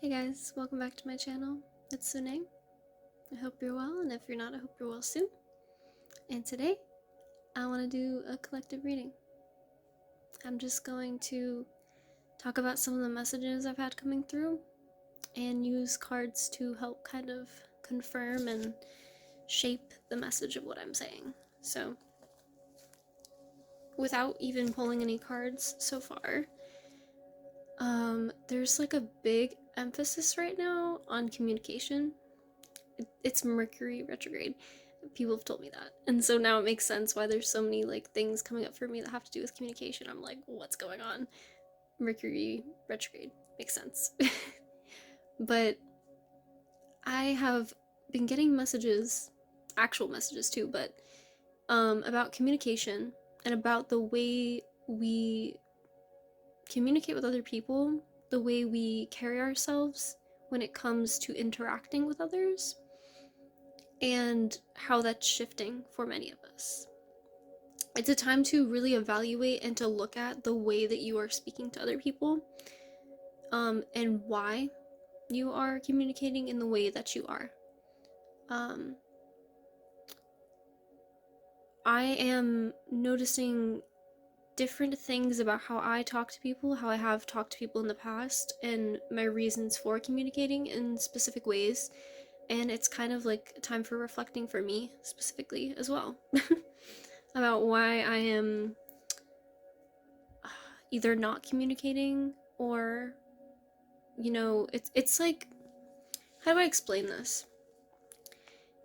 Hey guys, welcome back to my channel. It's Sune. I hope you're well, and if you're not, I hope you're well soon. And today, I want to do a collective reading. I'm just going to talk about some of the messages I've had coming through and use cards to help kind of confirm and shape the message of what I'm saying. So, without even pulling any cards so far, there's like a big emphasis right now on communication. It's Mercury retrograde. People have told me that, and so now it makes sense why there's so many like things coming up for me that have to do with communication. I'm like, what's going on? Mercury retrograde makes sense. But I have been getting messages, actual messages too, but about communication and about the way we communicate with other people, the way we carry ourselves when it comes to interacting with others, and how that's shifting for many of us. It's a time to really evaluate and to look at the way that you are speaking to other people, and why you are communicating in the way that you are. I am noticing different things about how I talk to people, how I have talked to people in the past, and my reasons for communicating in specific ways. And it's kind of like a time for reflecting for me specifically as well about why I am either not communicating or, you know, it's like, how do I explain this?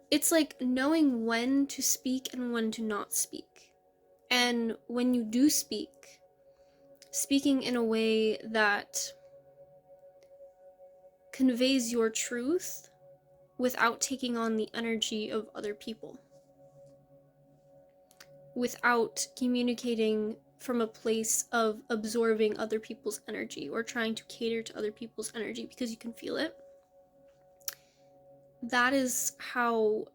It's like knowing when to speak and when to not speak. And when you do speak, speaking in a way that conveys your truth without taking on the energy of other people, without communicating from a place of absorbing other people's energy or trying to cater to other people's energy because you can feel it. That is how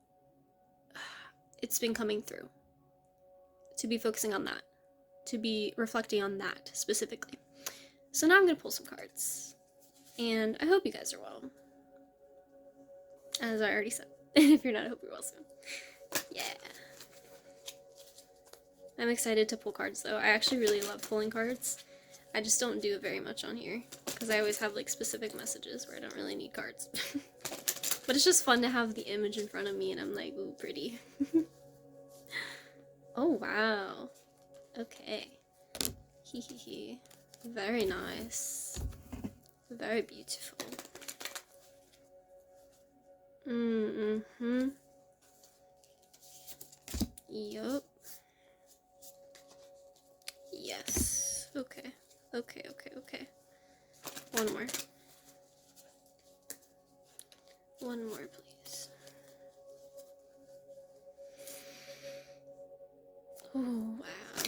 it's been coming through. To be focusing on that. To be reflecting on that specifically. So now I'm going to pull some cards. And I hope you guys are well. As I already said. And if you're not, I hope you're well soon. Yeah. I'm excited to pull cards though. I actually really love pulling cards. I just don't do it very much on here. Because I always have like specific messages where I don't really need cards. But it's just fun to have the image in front of me and I'm like, ooh, pretty. Oh, wow. Okay. Hee hee hee. Very nice. Very beautiful. Mm-hmm. Yup. Yes. Okay. Okay, okay, okay. One more. One more, please. Oh, wow.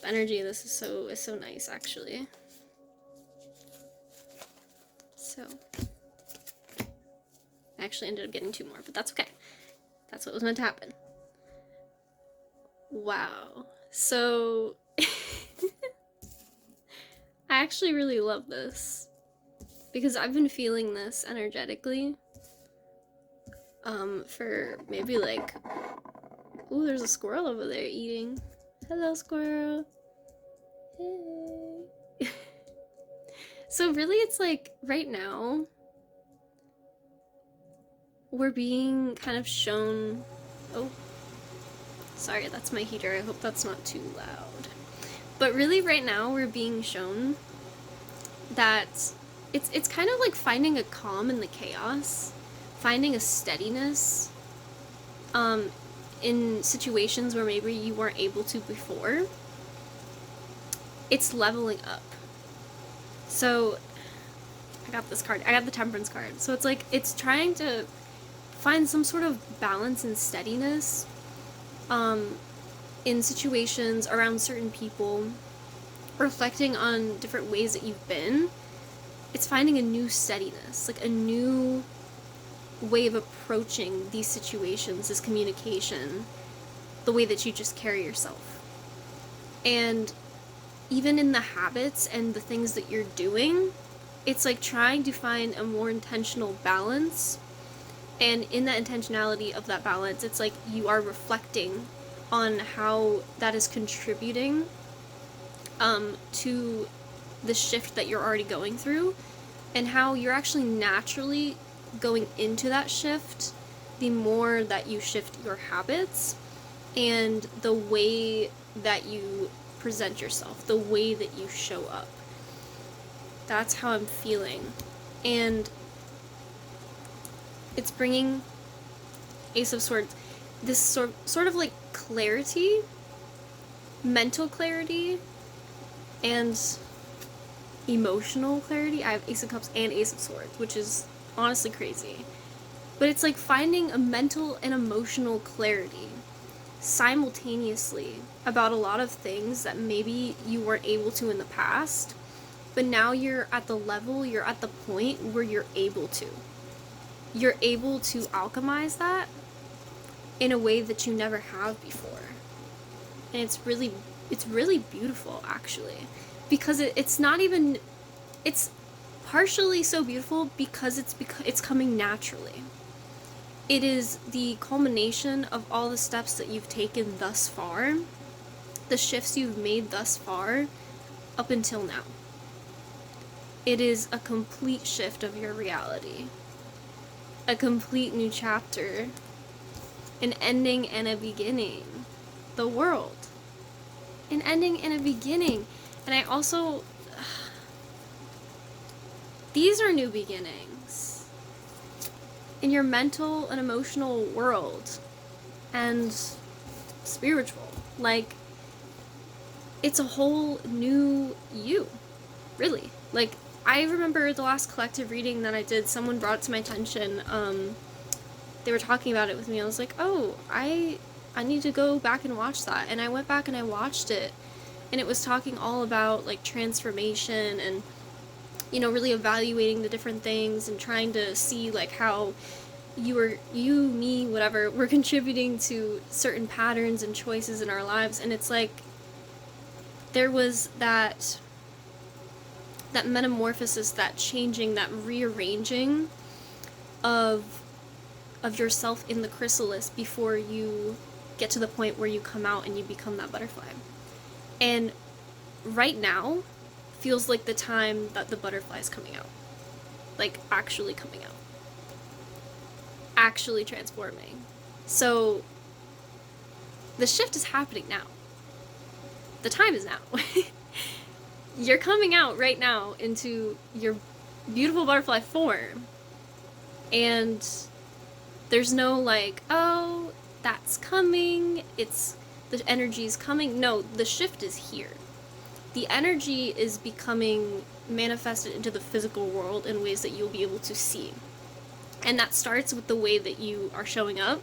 The energy of this is so nice, actually. So, I actually ended up getting two more, but that's okay. That's what was meant to happen. Wow. So, I actually really love this. Because I've been feeling this energetically. For maybe like... Ooh, there's a squirrel over there eating. Hello, squirrel. Hey. So really, it's like, right now, we're being kind of shown... Oh. Sorry, that's my heater. I hope that's not too loud. But really, right now, we're being shown that it's kind of like finding a calm in the chaos, finding a steadiness in situations where maybe you weren't able to before. It's leveling up. So I got this card. I got the Temperance card. So it's like it's trying to find some sort of balance and steadiness in situations around certain people, reflecting on different ways that you've been. It's finding a new steadiness, like a new way of approaching these situations, this communication, the way that you just carry yourself. And even in the habits and the things that you're doing, it's like trying to find a more intentional balance. And in that intentionality of that balance, it's like you are reflecting on how that is contributing to the shift that you're already going through, and how you're actually naturally going into that shift the more that you shift your habits and the way that you present yourself, the way that you show up. That's how I'm feeling. And it's bringing Ace of Swords, this sort of like clarity, mental clarity, and emotional clarity. I have Ace of Cups and Ace of Swords, which is honestly crazy. But it's like finding a mental and emotional clarity simultaneously about a lot of things that maybe you weren't able to in the past, but now you're at the level, you're at the point where you're able to. You're able to alchemize that in a way that you never have before. And it's really beautiful, actually. Because it's not even, it's partially so beautiful because it's coming naturally. It is the culmination of all the steps that you've taken thus far, the shifts you've made thus far, up until now. It is a complete shift of your reality. A complete new chapter. An ending and a beginning. The world. An ending and a beginning. And I also... these are new beginnings. In your mental and emotional world. And spiritual. Like, it's a whole new you. Really. Like, I remember the last collective reading that I did, someone brought it to my attention. They were talking about it with me. I was like, oh, I need to go back and watch that. And I went back and I watched it. And it was talking all about, like, transformation and, you know, really evaluating the different things and trying to see, like, how you, me, whatever, we're contributing to certain patterns and choices in our lives. And it's like, there was that metamorphosis, that changing, that rearranging of yourself in the chrysalis before you get to the point where you come out and you become that butterfly. And right now feels like the time that the butterfly is coming out. Like, actually coming out. Actually transforming. So the shift is happening now. The time is now. You're coming out right now into your beautiful butterfly form. And there's no like, oh, that's coming, the energy's coming. No, the shift is here. The energy is becoming manifested into the physical world in ways that you'll be able to see. And that starts with the way that you are showing up,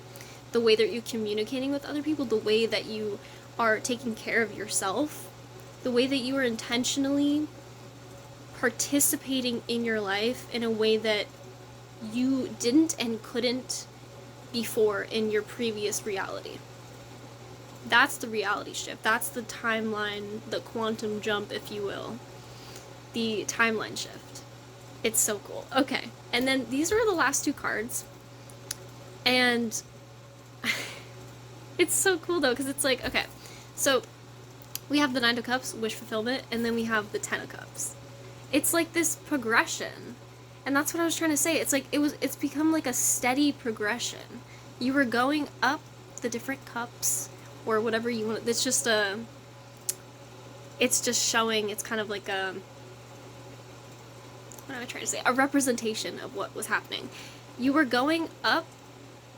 the way that you're communicating with other people, the way that you are taking care of yourself, the way that you are intentionally participating in your life in a way that you didn't and couldn't before in your previous reality. That's the reality shift. That's the timeline, the quantum jump, if you will. The timeline shift. It's so cool. Okay. And then these are the last two cards. And it's so cool though, because it's like, okay, so we have the Nine of Cups, wish fulfillment, and then we have the Ten of Cups. It's like this progression. And that's what I was trying to say. It's like, it's become like a steady progression. You were going up the different cups, or whatever you want. It's just showing, it's kind of like a, what am I trying to say? A representation of what was happening. You were going up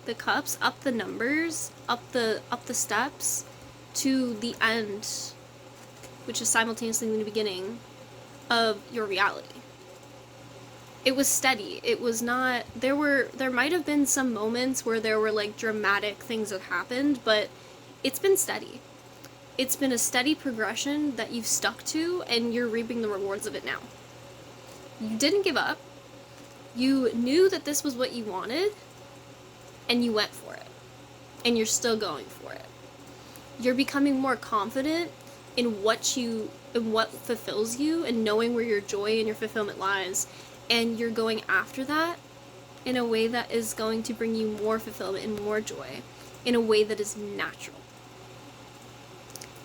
the cups, up the numbers, up the steps, to the end, which is simultaneously in the beginning of your reality. It was steady. It was not, there might have been some moments where there were like dramatic things that happened, but it's been steady. It's been a steady progression that you've stuck to, and you're reaping the rewards of it now. You didn't give up. You knew that this was what you wanted, and you went for it. And you're still going for it. You're becoming more confident in what fulfills you, and knowing where your joy and your fulfillment lies, and you're going after that in a way that is going to bring you more fulfillment and more joy, in a way that is natural,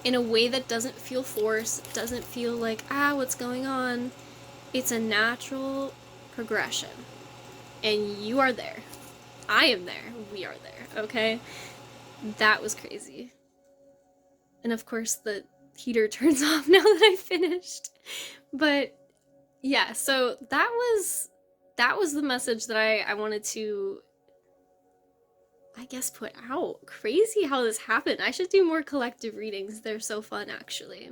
in a way that doesn't feel forced, doesn't feel like, what's going on. It's a natural progression. And you are there. I am there. We are there, okay? That was crazy. And of course, the heater turns off now that I finished. But yeah, so that was the message that I wanted to, I guess, put out. Crazy how this happened. I should do more collective readings. They're so fun, actually.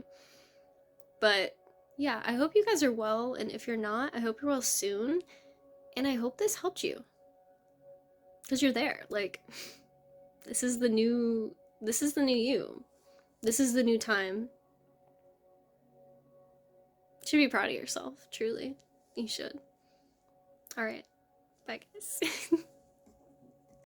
But yeah, I hope you guys are well, and if you're not, I hope you're well soon. And I hope this helped you. Because you're there. Like, this is the new you. This is the new time. You should be proud of yourself, truly. You should. Alright. Bye, guys.